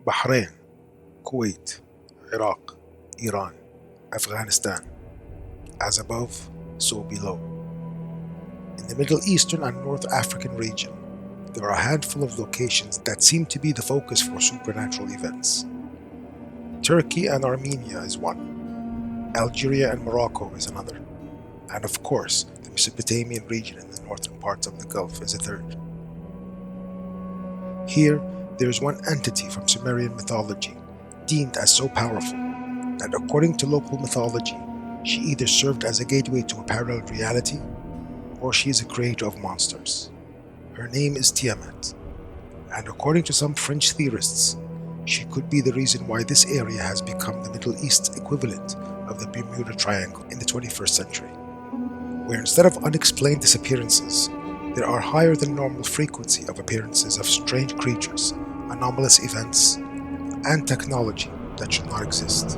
Bahrain, Kuwait, Iraq, Iran, Afghanistan. As above, so below. In the Middle Eastern and North African region, there are a handful of locations that seem to be the focus for supernatural events. Turkey and Armenia is one, Algeria and Morocco is another, and of course, the Mesopotamian region in the northern parts of the Gulf is a third. Here, there is one entity from Sumerian mythology deemed as so powerful that according to local mythology, she either served as a gateway to a parallel reality, or she is a creator of monsters. Her name is Tiamat, and according to some French theorists, she could be the reason why this area has become the Middle East's equivalent of the Bermuda Triangle in the 21st century, where instead of unexplained disappearances, there are higher than normal frequency of appearances of strange creatures, anomalous events, and technology that should not exist.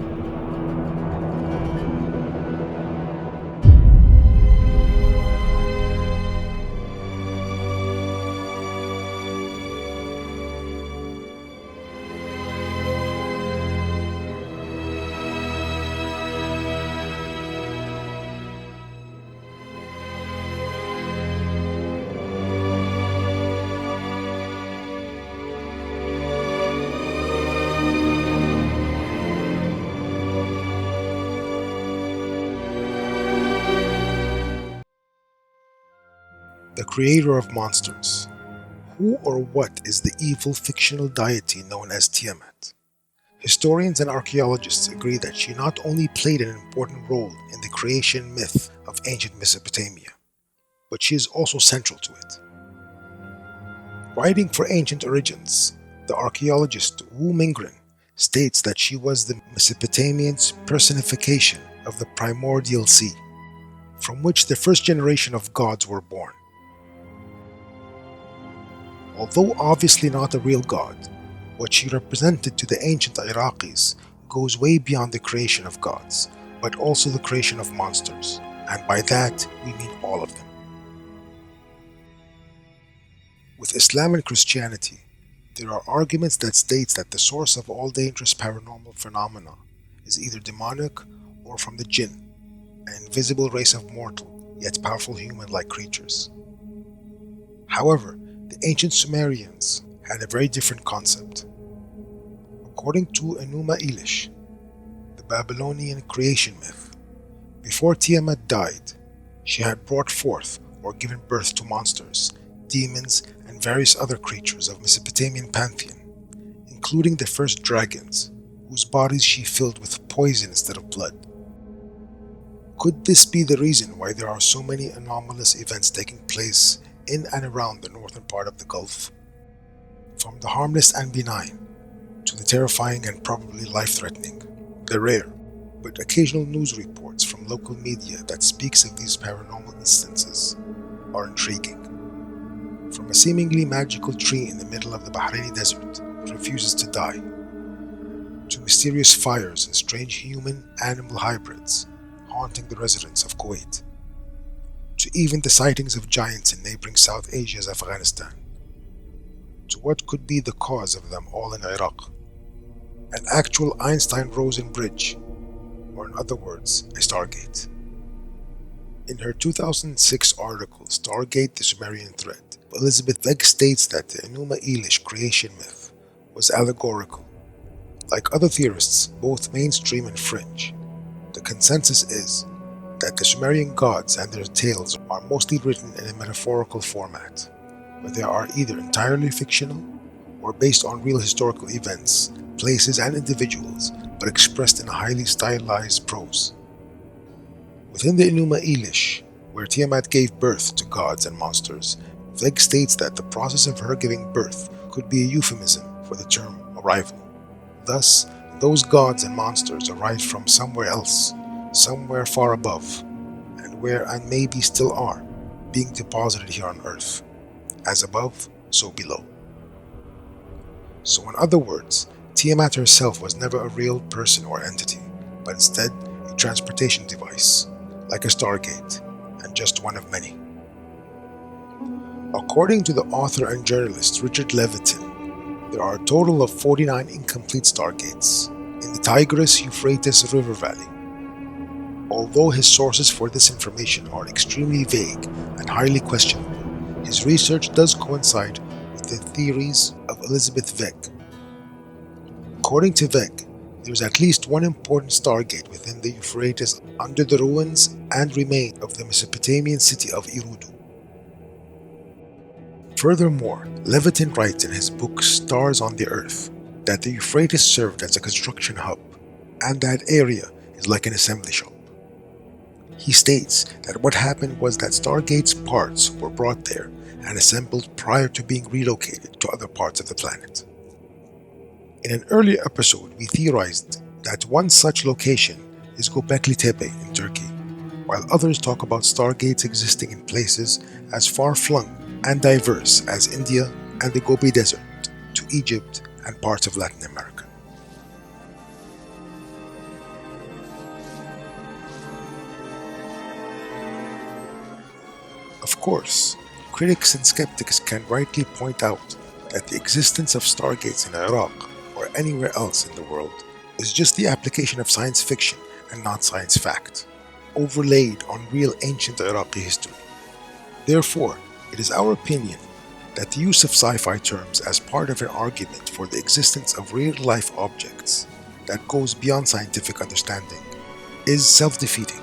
The creator of monsters. Who or what is the evil fictional deity known as Tiamat? Historians and archaeologists agree that she not only played an important role in the creation myth of ancient Mesopotamia, but she is also central to it. Writing for Ancient Origins, the archaeologist Wu Mingren states that she was the Mesopotamians' personification of the primordial sea, from which the first generation of gods were born. Although obviously not a real god, what she represented to the ancient Iraqis goes way beyond the creation of gods, but also the creation of monsters, and by that we mean all of them. With Islam and Christianity, there are arguments that states that the source of all dangerous paranormal phenomena is either demonic or from the jinn, an invisible race of mortal yet powerful human-like creatures. However, the ancient Sumerians had a very different concept. According to Enuma Elish, the Babylonian creation myth, before Tiamat died, she had brought forth or given birth to monsters, demons, and various other creatures of Mesopotamian pantheon, including the first dragons, whose bodies she filled with poison instead of blood. Could this be the reason why there are so many anomalous events taking place in and around the northern part of the Gulf? From the harmless and benign, to the terrifying and probably life-threatening, the rare, but occasional news reports from local media that speaks of these paranormal instances are intriguing. From a seemingly magical tree in the middle of the Bahraini desert that refuses to die, to mysterious fires and strange human-animal hybrids haunting the residents of Kuwait, to even the sightings of giants in neighboring South Asia's Afghanistan, to what could be the cause of them all in Iraq, an actual Einstein-Rosen bridge, or in other words, a Stargate. In her 2006 article, Stargate, the Sumerian Thread, Elizabeth Veg states that the Enuma Elish creation myth was allegorical. Like other theorists, both mainstream and fringe, the consensus is that the Sumerian gods and their tales are mostly written in a metaphorical format, where they are either entirely fictional or based on real historical events, places, and individuals, but expressed in a highly stylized prose. Within the Enuma Elish, where Tiamat gave birth to gods and monsters, Veg states that the process of her giving birth could be a euphemism for the term arrival. Thus, those gods and monsters arrived from somewhere else, somewhere far above, and where and maybe still are, being deposited here on Earth. As above, so below. So in other words, Tiamat herself was never a real person or entity, but instead a transportation device, like a Stargate, and just one of many. According to the author and journalist Richard Levitin, There are a total of 49 incomplete stargates in the Tigris-Euphrates River Valley. Although his sources for this information are extremely vague and highly questionable, his research does coincide with the theories of Elizabeth Veg. According to Veg, there is at least one important stargate within the Euphrates under the ruins and remains of the Mesopotamian city of Eridu. Furthermore, Levitin writes in his book Stars on the Earth that the Euphrates served as a construction hub, and that area is like an assembly shop. He states that what happened was that Stargate's parts were brought there and assembled prior to being relocated to other parts of the planet. In an earlier episode, we theorized that one such location is Göbekli Tepe in Turkey, while others talk about Stargates existing in places as far-flung and diverse as India and the Gobi Desert to Egypt and parts of Latin America. Of course, critics and skeptics can rightly point out that the existence of stargates in Iraq or anywhere else in the world is just the application of science fiction and not science fact, overlaid on real ancient Iraqi history. Therefore, it is our opinion that the use of sci-fi terms as part of an argument for the existence of real-life objects that goes beyond scientific understanding is self-defeating.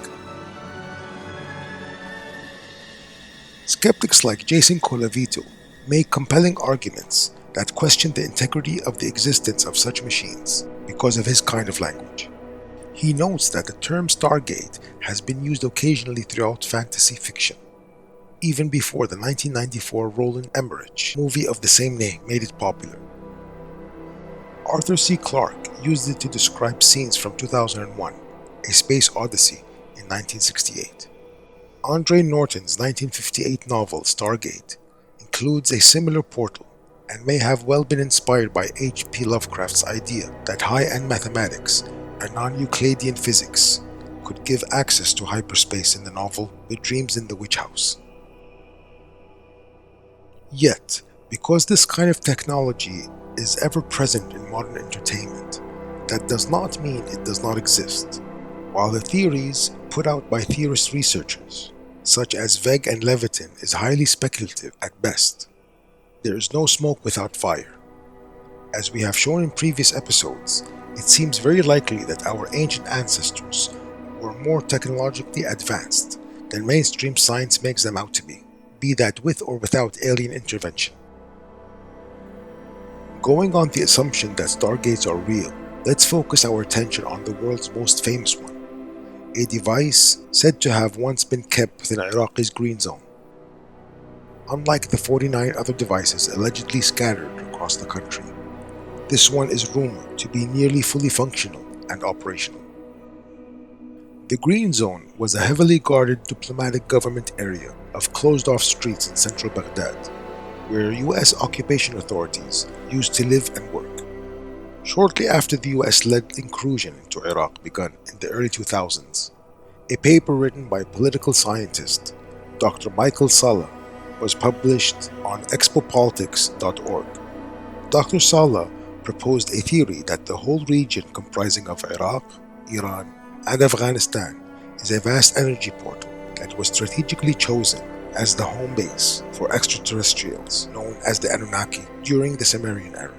Skeptics like Jason Colavito make compelling arguments that question the integrity of the existence of such machines because of his kind of language. He notes that the term Stargate has been used occasionally throughout fantasy fiction, even before the 1994 Roland Emmerich movie of the same name made it popular. Arthur C. Clarke used it to describe scenes from 2001, A Space Odyssey in 1968. Andre Norton's 1958 novel Stargate includes a similar portal and may have well been inspired by H.P. Lovecraft's idea that high-end mathematics and non-Euclidean physics could give access to hyperspace in the novel The Dreams in the Witch House. Yet, because this kind of technology is ever present in modern entertainment, that does not mean it does not exist. While the theories put out by theorist researchers, such as Veg and Levitin, is highly speculative at best, there is no smoke without fire. As we have shown in previous episodes, it seems very likely that our ancient ancestors were more technologically advanced than mainstream science makes them out to be that with or without alien intervention. Going on the assumption that stargates are real, let's focus our attention on the world's most famous one, a device said to have once been kept within Iraq's green zone. Unlike the 49 other devices allegedly scattered across the country, this one is rumored to be nearly fully functional and operational. The Green Zone was a heavily guarded diplomatic government area of closed-off streets in central Baghdad, where US occupation authorities used to live and work. Shortly after the US-led incursion into Iraq began in the early 2000s, a paper written by political scientist Dr. Michael Saleh was published on expopolitics.org. Dr. Saleh proposed a theory that the whole region comprising of Iraq, Iran, and Afghanistan is a vast energy portal that was strategically chosen as the home base for extraterrestrials known as the Anunnaki during the Sumerian era.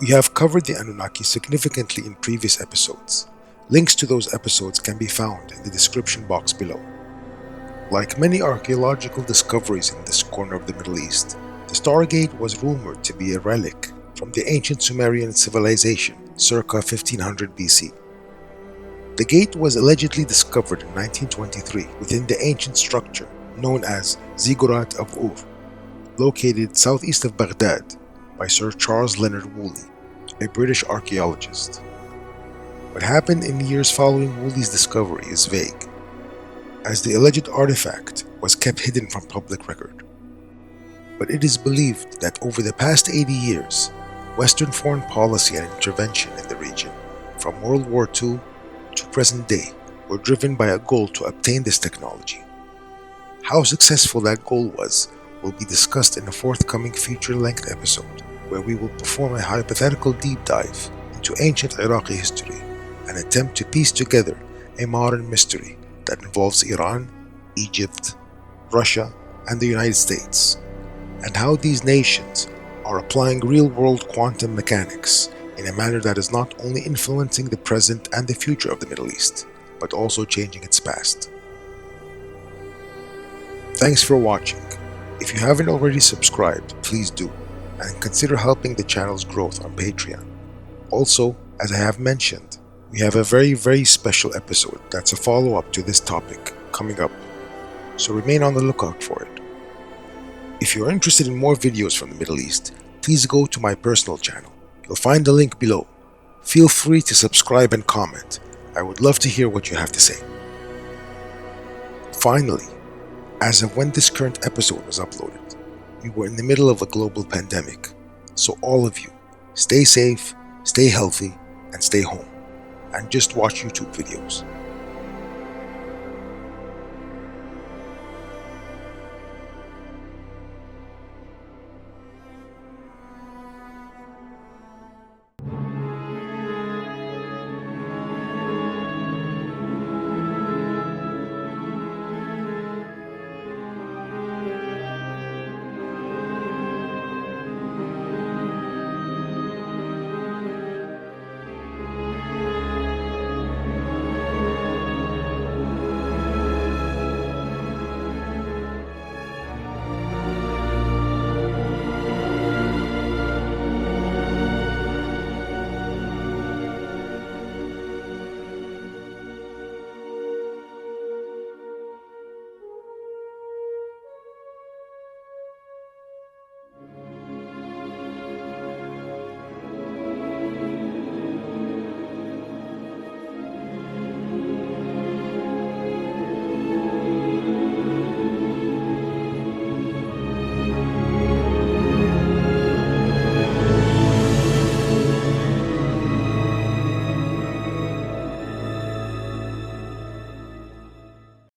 We have covered the Anunnaki significantly in previous episodes. Links to those episodes can be found in the description box below. Like many archaeological discoveries in this corner of the Middle East, the Stargate was rumored to be a relic from the ancient Sumerian civilization circa 1500 BC. The gate was allegedly discovered in 1923 within the ancient structure known as Ziggurat of Ur, located southeast of Baghdad by Sir Charles Leonard Woolley, a British archaeologist. What happened in the years following Woolley's discovery is vague, as the alleged artifact was kept hidden from public record. But it is believed that over the past 80 years, Western foreign policy and intervention in the region, from World War II to present day, were driven by a goal to obtain this technology. How successful that goal was will be discussed in a forthcoming feature-length episode, where we will perform a hypothetical deep dive into ancient Iraqi history and attempt to piece together a modern mystery that involves Iran, Egypt, Russia, and the United States, and how these nations are applying real-world quantum mechanics in a manner that is not only influencing the present and the future of the Middle East, but also changing its past. Thanks for watching. If you haven't already subscribed, please do, and consider helping the channel's growth on Patreon. Also, as I have mentioned, we have a very special episode that's a follow-up to this topic coming up, so remain on the lookout for it. If you're interested in more videos from the Middle East, please go to my personal channel. You'll find the link below. Feel free to subscribe and comment. I would love to hear what you have to say. Finally, as of when this current episode was uploaded, we were in the middle of a global pandemic, so all of you, stay safe, stay healthy, and stay home, and just watch YouTube videos.